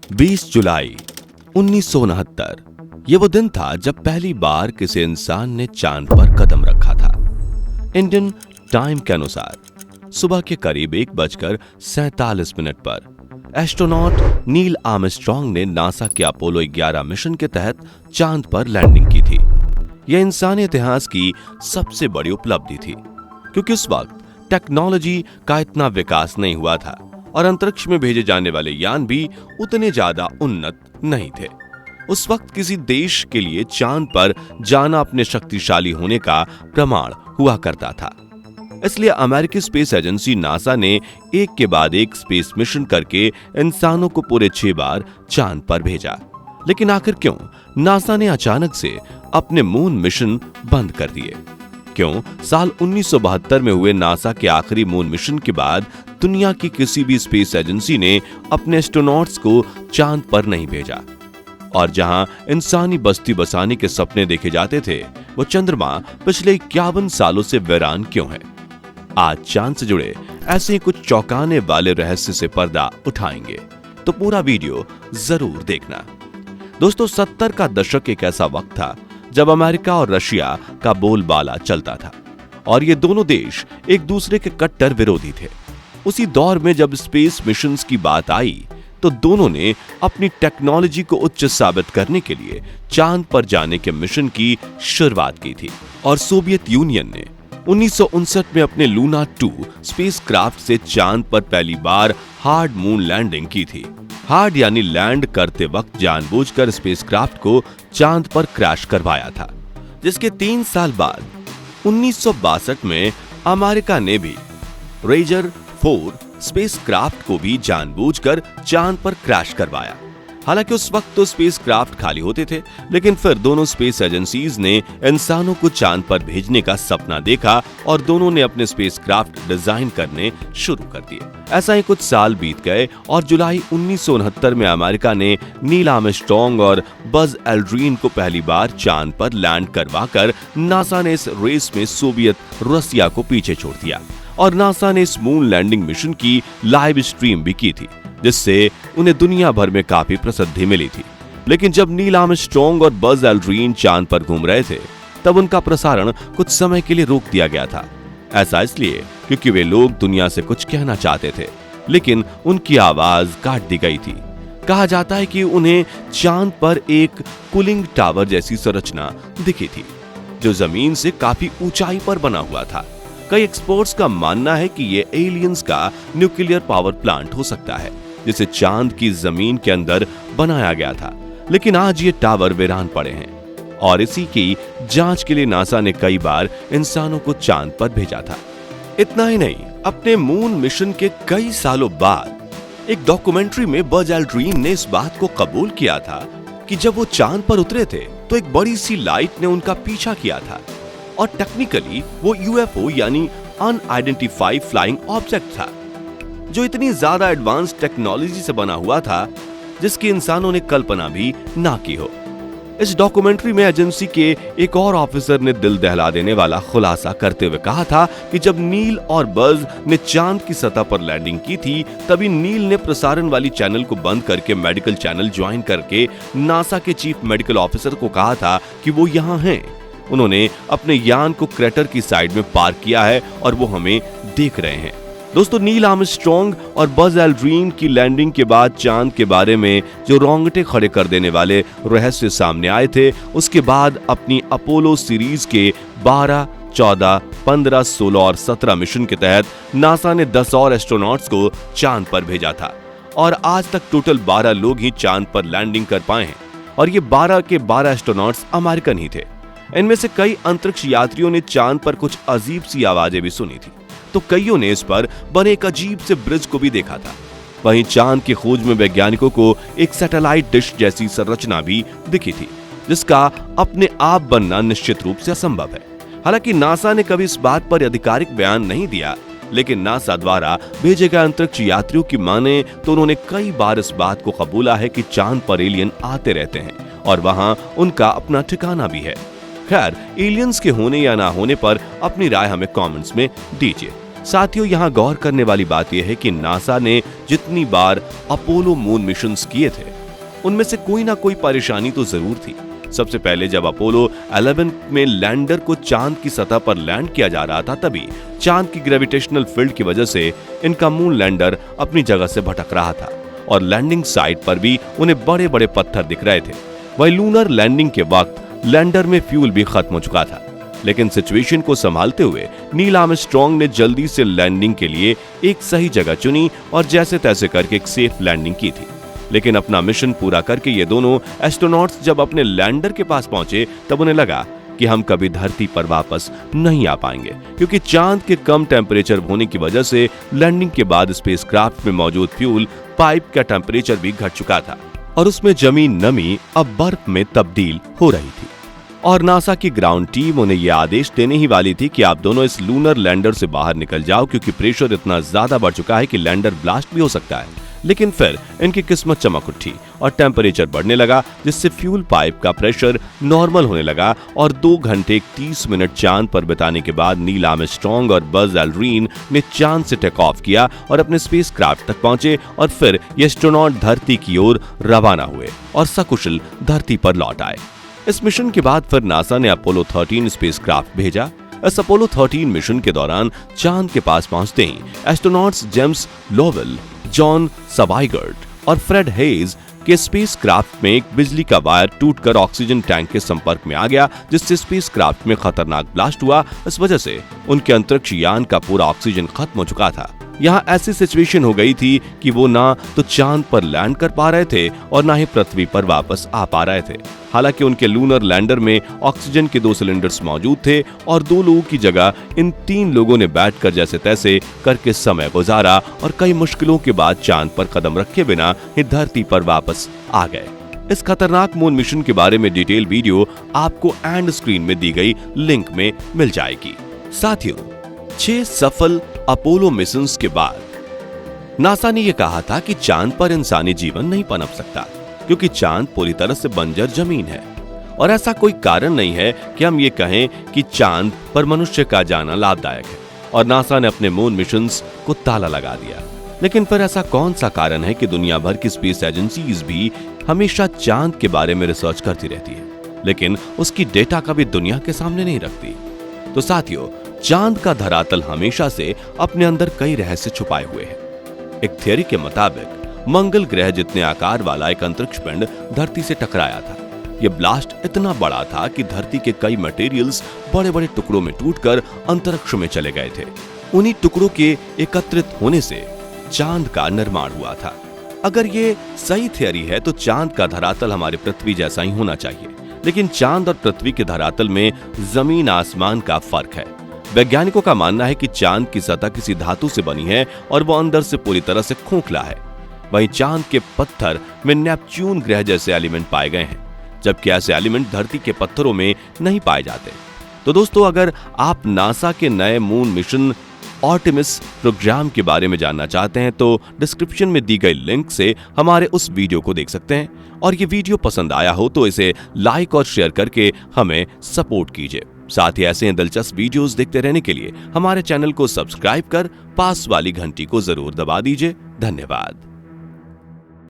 20 जुलाई 1969 ये वो दिन था जब पहली बार किसी इंसान ने चांद पर कदम रखा था। इंडियन टाइम के अनुसार सुबह के करीब 1:47 पर एस्ट्रोनॉट नील आर्मस्ट्रांग ने नासा के अपोलो 11 मिशन के तहत चांद पर लैंडिंग की थी। यह इंसानी इतिहास की सबसे बड़ी उपलब्धि थी, क्योंकि उस वक्त टेक्नोलॉजी का इतना विकास नहीं हुआ था और अंतरिक्ष में भेजे जाने वाले यान भी उतने ज्यादा उन्नत नहीं थे। उस वक्त किसी देश के लिए चांद पर जाना अपने शक्तिशाली होने का प्रमाण हुआ करता था। इसलिए अमेरिकी स्पेस एजेंसी नासा ने एक के बाद एक स्पेस मिशन करके इंसानों को पूरे 6 बार चांद पर भेजा। लेकिन आखिर क्यों नासा ने अचानक से अपने मून मिशन बंद कर दिए? क्यों साल 1972 में हुए नासा के आखिरी मून मिशन के बाद दुनिया की किसी भी स्पेस एजेंसी ने अपने एस्ट्रोनॉट्स को चांद पर नहीं भेजा? और जहां इंसानी बस्ती बसाने के सपने देखे जाते थे, वो चंद्रमा पिछले 51 सालों से वीरान क्यों है? आज चांद से जुड़े ऐसे ही कुछ चौंकाने वाले रहस्य से पर्दा उठाएंगे, तो पूरा वीडियो जरूर देखना। दोस्तों, 70 का दशक एक ऐसा वक्त था जब अमेरिका और रशिया का बोलबाला चलता था और ये दोनों देश एक दूसरे के कट्टर विरोधी थे। उसी दौर में जब स्पेस मिशंस की बात आई तो दोनों ने अपनी टेक्नोलॉजी को उच्च साबित करने के लिए चांद पर जाने के मिशन की शुरुआत की थी। और सोवियत यूनियन ने 1959 में अपने लूना 2 स्पेसक्राफ्ट से चांद पर पहली बार हार्ड मून लैंडिंग की थी। हार्ड यानी लैंड करते वक्त जानबूझकर स्पेसक्राफ्ट को चांद पर क्रैश करवाया था, जिसके 3 साल बाद 1962 में अमेरिका ने भी रेजर 4 स्पेसक्राफ्ट को भी जानबूझकर चांद पर क्रैश करवाया। हालांकि उस वक्त तो स्पेसक्राफ्ट खाली होते थे, लेकिन फिर दोनों स्पेस एजेंसीज ने इंसानों को चांद पर भेजने का सपना देखा और दोनों ने अपने स्पेसक्राफ्ट डिजाइन करने शुरू कर दिए। ऐसा ही कुछ साल बीत गए और जुलाई 1969 में अमेरिका ने नील आर्मस्ट्रांग और बज एल्ड्रिन को पहली बार चांद पर लैंड करवाकर नासा ने इस रेस में सोवियत रसिया को पीछे छोड़ दिया। और नासा ने इस मून लैंडिंग मिशन की लाइव स्ट्रीम भी की थी, जिससे उन्हें दुनिया भर में काफी प्रसिद्धि मिली थी। लेकिन जब नील आर्मस्ट्रांग और बज एल्ड्रिन चांद पर घूम रहे थे, तब उनका प्रसारण कुछ समय के लिए रोक दिया गया था। ऐसा इसलिए क्योंकि वे लोग दुनिया से कुछ कहना चाहते थे, लेकिन उनकी आवाज काट दी गई थी। कहा जाता है कि उन्हें चांद पर एक कूलिंग टावर जैसी संरचना दिखी थी, जो जमीन से काफी ऊंचाई पर बना हुआ था। कई एक्सपर्ट्स का मानना है कि ये एलियंस का न्यूक्लियर पावर प्लांट हो सकता है, जिसे चांद की जमीन के अंदर बनाया गया था। लेकिन आज ये टावर वीरान पड़े हैं और इसी की जांच के लिए नासा ने कई बार इंसानों को चांद पर भेजा था। इतना ही नहीं, अपने मून मिशन के कई सालों बाद एक डॉक्यूमेंट्री में बज एल्ड्रिन ने इस बात को कबूल किया था कि जब वो चांद पर उतरे थे तो एक बड़ी सी लाइट ने उनका पीछा किया था और टेक्निकली वो यूएफओ यानी अनआइडेंटिफाइड फ्लाइंग ऑब्जेक्ट था, जो इतनी ज्यादा एडवांस टेक्नोलॉजी से बना हुआ था जिसकी इंसानों ने कल्पना भी ना की हो। इस डॉक्यूमेंट्री में एजेंसी के एक और ऑफिसर ने दिल दहला देने वाला खुलासा करते हुए कहा था कि जब नील और बज ने चांद की सतह पर लैंडिंग की थी, तभी नील ने प्रसारण वाली चैनल को बंद करके मेडिकल चैनल ज्वाइन करके नासा के चीफ मेडिकल ऑफिसर को कहा था कि वो यहाँ हैं। उन्होंने अपने यान को क्रेटर की साइड में पार्क किया है और वो हमें देख रहे हैं। दोस्तों, नील आर्मस्ट्रांग और बज एल्ड्रिन की लैंडिंग के बाद चांद के बारे में जो रोंगटे खड़े कर देने वाले रहस्य सामने आए थे, उसके बाद अपनी अपोलो सीरीज के 12, 14, 15, 16 और 17 मिशन के तहत नासा ने 10 और एस्ट्रोनॉट्स को चांद पर भेजा था और आज तक टोटल 12 लोग ही चांद पर लैंडिंग कर पाए हैं और ये 12 के 12 एस्ट्रोनॉट्स अमेरिकन ही थे। इनमें से कई अंतरिक्ष यात्रियों ने चांद पर कुछ अजीब सी आवाजें भी सुनी थी, तो कईयों ने इस पर बने एक अजीब से ब्रिज को भी देखा था। वहीं चांद की खोज में वैज्ञानिकों को एक सैटेलाइट डिश जैसी संरचना भी दिखी थी, जिसका अपने आप बनना निश्चित रूप से असंभव है। हालांकि नासा ने कभी इस बात पर आधिकारिक बयान नहीं दिया, लेकिन नासा द्वारा भेजे गए अंतरिक्ष यात्रियों की माने तो उन्होंने कई बार इस बात को कबूला है कि चांद पर एलियन आते रहते हैं और वहां उनका अपना ठिकाना भी है। खैर, एलियंस के होने या ना होने पर अपनी राय हमें कमेंट्स में दीजिए। साथियों, यहाँ गौर करने वाली बात यह है कि नासा ने जितनी बार अपोलो मून मिशंस किए थे, उनमें से कोई ना कोई परेशानी तो जरूर थी। सबसे पहले जब अपोलो 11 में लैंडर को चांद की सतह पर लैंड किया जा रहा था, तभी चांद की ग्रेविटेशनल फील्ड की वजह से इनका मून लैंडर अपनी जगह से भटक रहा था और लैंडिंग साइट पर भी उन्हें बड़े बड़े पत्थर दिख रहे थे। वहीं लूनर लैंडिंग के वक्त लैंडर में फ्यूल भी खत्म हो चुका था, लेकिन सिचुएशन को संभालते हुए नील आर्मस्ट्रांग ने जल्दी से लैंडिंग के लिए एक सही जगह चुनी और जैसे तैसे करके एक सेफ लैंडिंग की थी। लेकिन अपना मिशन पूरा करके ये दोनों एस्ट्रोनॉट्स जब अपने लैंडर के पास पहुंचे, तब उन्हें लगा कि हम कभी धरती पर वापस नहीं आ पाएंगे, क्योंकि चांद के कम टेम्परेचर होने की वजह से लैंडिंग के बाद स्पेसक्राफ्ट में मौजूद फ्यूल पाइप का टेम्परेचर भी घट चुका था और उसमें जमी नमी अब बर्फ में तब्दील हो रही थी। और नासा की ग्राउंड टीम उन्हें यह आदेश देने ही वाली थी कि आप दोनों इस लूनर लैंडर से बाहर निकल जाओ, क्योंकि प्रेशर इतना ज्यादा बढ़ चुका है कि लैंडर ब्लास्ट भी हो सकता है। लेकिन फिर इनकी किस्मत चमक उठी और टेम्परेचर बढ़ने लगा, जिससे फ्यूल पाइप का प्रेशर नॉर्मल होने लगा और 2 घंटे 30 मिनट चांद पर बिताने के बाद नील आर्मस्ट्रांग और बज एल्ड्रिन ने चांद से टेक ऑफ किया और अपने स्पेसक्राफ्ट तक पहुंचे और फिर ये एस्ट्रोनॉट धरती की ओर रवाना हुए और सकुशल धरती पर लौट आए। इस मिशन के बाद फिर नासा ने अपोलो 13 स्पेसक्राफ्ट भेजा। इस अपोलो 13 मिशन के दौरान चांद के पास पहुंचते ही एस्ट्रोनॉट्स जेम्स लोवेल, जॉन सवाइगर्ट और फ्रेड हेज के स्पेसक्राफ्ट में एक बिजली का वायर टूटकर ऑक्सीजन टैंक के संपर्क में आ गया, जिससे स्पेसक्राफ्ट में खतरनाक ब्लास्ट हुआ। इस वजह से उनके अंतरिक्ष यान का पूरा ऑक्सीजन खत्म हो चुका था। यहाँ ऐसी सिचुएशन हो गई थी कि वो ना तो चांद पर लैंड कर पा रहे थे और ना ही पृथ्वी पर वापस आ पा रहे थे। हालांकि उनके लूनर लैंडर में ऑक्सीजन के 2 सिलेंडर्स मौजूद थे और 2 लोगों की जगह इन 3 लोगों ने बैठकर जैसे तैसे करके समय गुजारा और कई मुश्किलों के बाद चांद पर कदम रखे बिना ही धरती पर वापस आ गए। इस खतरनाक मून मिशन के बारे में डिटेल वीडियो आपको एंड स्क्रीन में दी गई लिंक में मिल जाएगी। साथियों, 6 सफल अपोलो मिशंस के बाद नासा ने यह कहा था कि चांद पर इंसानी जीवन नहीं पनप सकता, क्योंकि चांद पूरी तरह से बंजर जमीन है और ऐसा कोई कारण नहीं है कि हम ये कहें कि चांद पर मनुष्य का जाना लाभदायक है। और नासा ने अपने मून मिशंस को ताला लगा दिया। लेकिन फिर ऐसा कौन सा कारण है कि दुनिया भर की स्पेस एजेंसीज भी हमेशा चांद के बारे में रिसर्च करती रहती है, लेकिन उसकी डेटा कभी दुनिया के सामने नहीं रखती? तो साथियों, चांद का धरातल हमेशा से अपने अंदर कई रहस्य छुपाए हुए है। एक थियरी के मुताबिक मंगल ग्रह जितने आकार वाला एक अंतरिक्ष पिंड धरती से टकराया था। यह ब्लास्ट इतना बड़ा था कि धरती के कई मटेरियल्स बड़े बड़े टुकड़ों में टूटकर अंतरिक्ष में चले गए थे। उन्हीं टुकड़ों के एकत्रित होने से चांद का निर्माण हुआ था। अगर ये सही थियरी है तो चांद का धरातल हमारे पृथ्वी जैसा ही होना चाहिए, लेकिन चांद और पृथ्वी के धरातल में जमीन आसमान का फर्क है। वैज्ञानिकों का मानना है कि चांद की सतह किसी धातु से बनी है और वो अंदर से पूरी तरह से खोखला है। वहीं चांद के पत्थर में नेपच्यून ग्रह जैसे एलिमेंट पाए गए हैं, जबकि ऐसे एलिमेंट धरती के पत्थरों में नहीं पाए जाते। तो दोस्तों, अगर आप नासा के नए मून मिशन आर्टेमिस प्रोग्राम के बारे में जानना चाहते हैं तो डिस्क्रिप्शन में दी गई लिंक से हमारे उस वीडियो को देख सकते हैं। और ये वीडियो पसंद आया हो तो इसे लाइक और शेयर करके हमें सपोर्ट कीजिए। साथ ही ऐसे दिलचस्प वीडियोस देखते रहने के लिए हमारे चैनल को सब्सक्राइब कर पास वाली घंटी को जरूर दबा दीजिए। धन्यवाद।